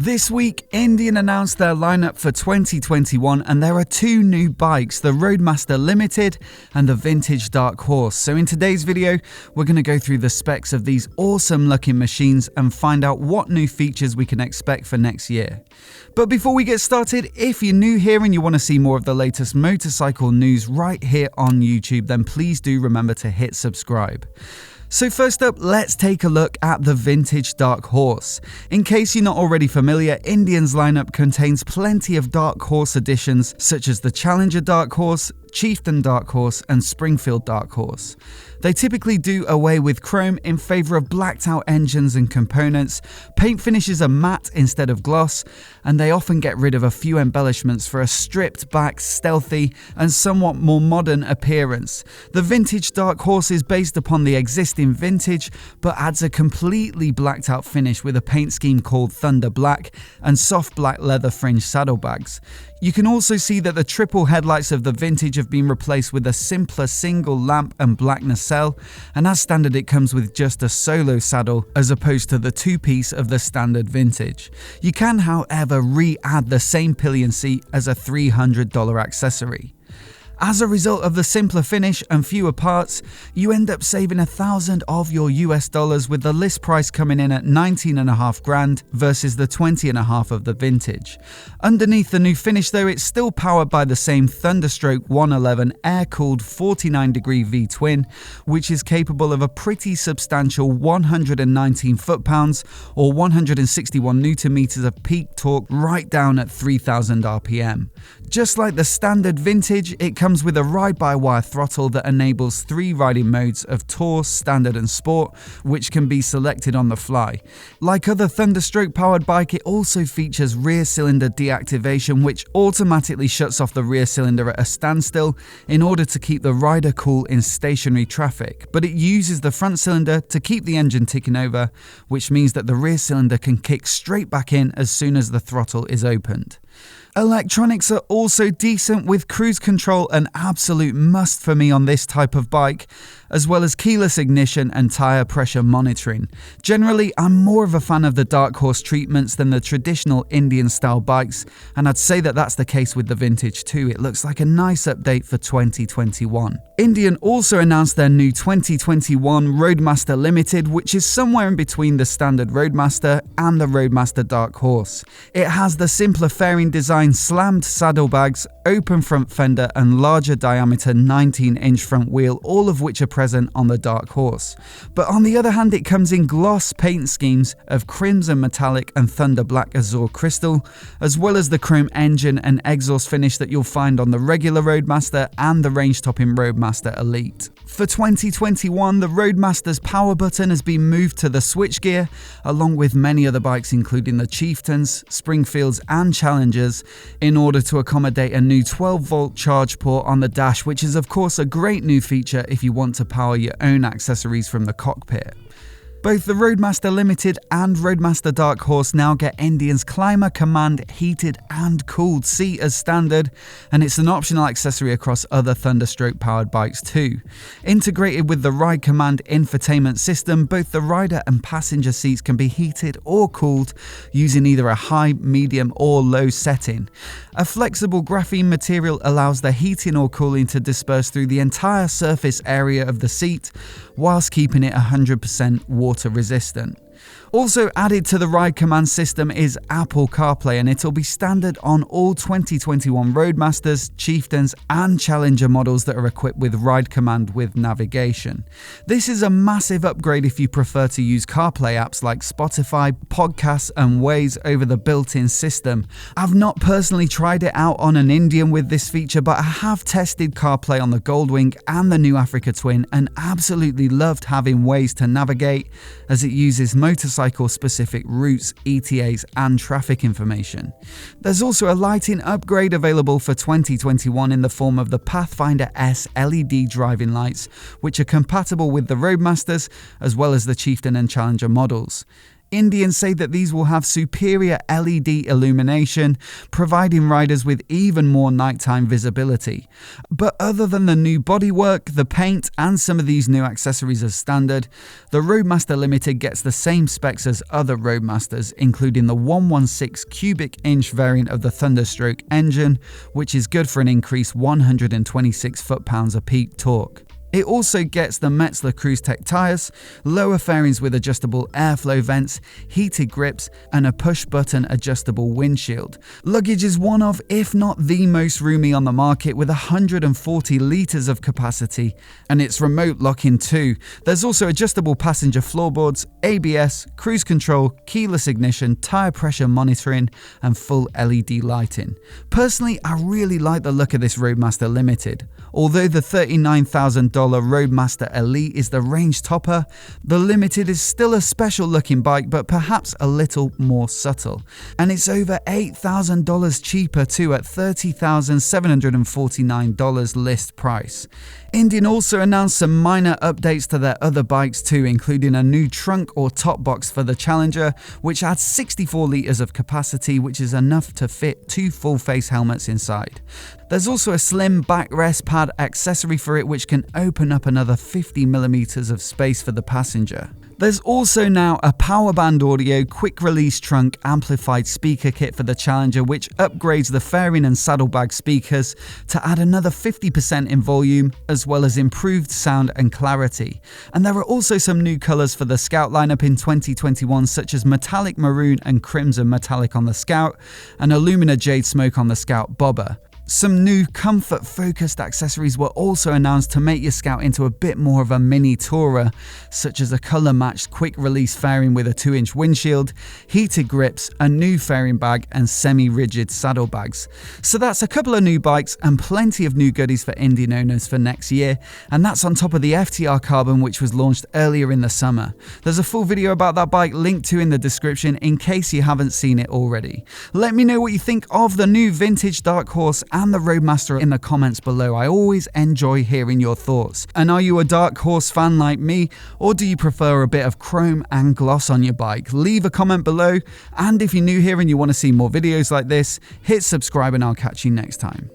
This week, Indian announced their lineup for 2021 and there are two new bikes, the Roadmaster Limited and the Vintage Dark Horse. So in today's video, we're going to go through the specs of these awesome looking machines and find out what new features we can expect for next year. But before we get started, if you're new here and you want to see more of the latest motorcycle news right here on YouTube, then please do remember to hit subscribe. So first up, let's take a look at the Vintage Dark Horse. In case you're not already familiar, Indian's lineup contains plenty of Dark Horse editions such as the Challenger Dark Horse, Chieftain Dark Horse and Springfield Dark Horse. They typically do away with chrome in favour of blacked out engines and components, paint finishes are matte instead of gloss, and they often get rid of a few embellishments for a stripped back, stealthy and somewhat more modern appearance. The Vintage Dark Horse is based upon the existing Vintage but adds a completely blacked out finish with a paint scheme called Thunder Black and soft black leather fringe saddlebags. You can also see that the triple headlights of the Vintage have been replaced with a simpler single lamp and black nacelle, and as standard it comes with just a solo saddle as opposed to the two-piece of the standard Vintage. You can however re-add the same pillion seat as a $300 accessory. As a result of the simpler finish and fewer parts, you end up saving $1,000 of your US dollars, with the list price coming in at $19.5 grand versus the $20.5 of the Vintage. Underneath the new finish though, it's still powered by the same Thunderstroke 111 air-cooled 49-degree V-twin, which is capable of a pretty substantial 119 foot-pounds or 161 Nm of peak torque right down at 3000 RPM. Just like the standard Vintage, it comes with a ride-by-wire throttle that enables 3 riding modes of Tour, Standard and Sport, which can be selected on the fly. Like other Thunderstroke-powered bike, it also features rear cylinder deactivation, which automatically shuts off the rear cylinder at a standstill in order to keep the rider cool in stationary traffic, but it uses the front cylinder to keep the engine ticking over, which means that the rear cylinder can kick straight back in as soon as the throttle is opened. Electronics are also decent, with cruise control an absolute must for me on this type of bike, as well as keyless ignition and tyre pressure monitoring. Generally, I'm more of a fan of the Dark Horse treatments than the traditional Indian style bikes, and I'd say that that's the case with the Vintage too. It looks like a nice update for 2021. Indian also announced their new 2021 Roadmaster Limited, which is somewhere in between the standard Roadmaster and the Roadmaster Dark Horse. It has the simpler fairing design, slammed saddlebags, open front fender and larger diameter 19-inch front wheel, all of which are present on the Dark Horse. But on the other hand, it comes in gloss paint schemes of crimson metallic and thunder black azure crystal, as well as the chrome engine and exhaust finish that you'll find on the regular Roadmaster and the range-topping Roadmaster Elite. For 2021, the Roadmaster's power button has been moved to the switchgear, along with many other bikes including the Chieftains, Springfields and Challengers, in order to accommodate a new 12-volt charge port on the dash, which is of course a great new feature if you want to power your own accessories from the cockpit. Both the Roadmaster Limited and Roadmaster Dark Horse now get Indian's Climber Command heated and cooled seat as standard, and it's an optional accessory across other Thunderstroke powered bikes too. Integrated with the Ride Command infotainment system, both the rider and passenger seats can be heated or cooled using either a high, medium or low setting. A flexible graphene material allows the heating or cooling to disperse through the entire surface area of the seat, whilst keeping it 100% water resistant. Also added to the Ride Command system is Apple CarPlay, and it'll be standard on all 2021 Roadmasters, Chieftains and Challenger models that are equipped with Ride Command with navigation. This is a massive upgrade if you prefer to use CarPlay apps like Spotify, podcasts and Waze over the built-in system. I've not personally tried it out on an Indian with this feature, but I have tested CarPlay on the Goldwing and the new Africa Twin and absolutely loved having Waze to navigate, as it uses motorcycle-specific routes, ETAs and traffic information. There's also a lighting upgrade available for 2021 in the form of the Pathfinder S LED driving lights, which are compatible with the Roadmasters as well as the Chieftain and Challenger models. Indians say that these will have superior LED illumination, providing riders with even more nighttime visibility. But other than the new bodywork, the paint, and some of these new accessories as standard, the Roadmaster Limited gets the same specs as other Roadmasters, including the 116 cubic inch variant of the Thunderstroke engine, which is good for an increased 126 foot-pounds of peak torque. It also gets the Metzler Cruise Tech tyres, lower fairings with adjustable airflow vents, heated grips, and a push-button adjustable windshield. Luggage is one of, if not the most roomy on the market, with 140 litres of capacity, and it's remote lock-in too. There's also adjustable passenger floorboards, ABS, cruise control, keyless ignition, tyre pressure monitoring, and full LED lighting. Personally, I really like the look of this Roadmaster Limited. Although the $39,000 Roadmaster Elite is the range topper, the Limited is still a special looking bike, but perhaps a little more subtle. And it's over $8,000 cheaper too, at $30,749 list price. Indian also announced some minor updates to their other bikes too, including a new trunk or top box for the Challenger, which adds 64 litres of capacity, which is enough to fit 2 full face helmets inside. There's also a slim backrest pad accessory for it, which can open up another 50mm of space for the passenger. There's also now a power band audio quick release trunk amplified speaker kit for the Challenger, which upgrades the fairing and saddlebag speakers to add another 50% in volume, as well as improved sound and clarity. And there are also some new colours for the Scout lineup in 2021, such as metallic maroon and crimson metallic on the Scout, and Illumina jade smoke on the Scout Bobber. Some new comfort-focused accessories were also announced to make your Scout into a bit more of a mini tourer, such as a colour-matched quick-release fairing with a 2-inch windshield, heated grips, a new fairing bag, and semi-rigid saddlebags. So that's a couple of new bikes and plenty of new goodies for Indian owners for next year, and that's on top of the FTR Carbon, which was launched earlier in the summer. There's a full video about that bike linked to in the description in case you haven't seen it already. Let me know what you think of the new vintage Dark Horse and the Roadmaster in the comments below. I always enjoy hearing your thoughts. And are you a Dark Horse fan like me, or do you prefer a bit of chrome and gloss on your bike? Leave a comment below, and if you're new here and you want to see more videos like this, hit subscribe and I'll catch you next time.